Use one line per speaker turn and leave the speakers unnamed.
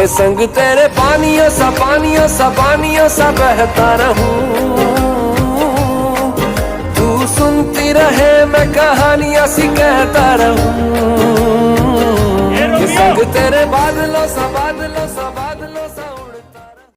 के संग तेरे पानियों सा बहता रहूं। तू सुनती रहे मैं कहानियां सी कहता रहूं। के संग तेरे बादलों सा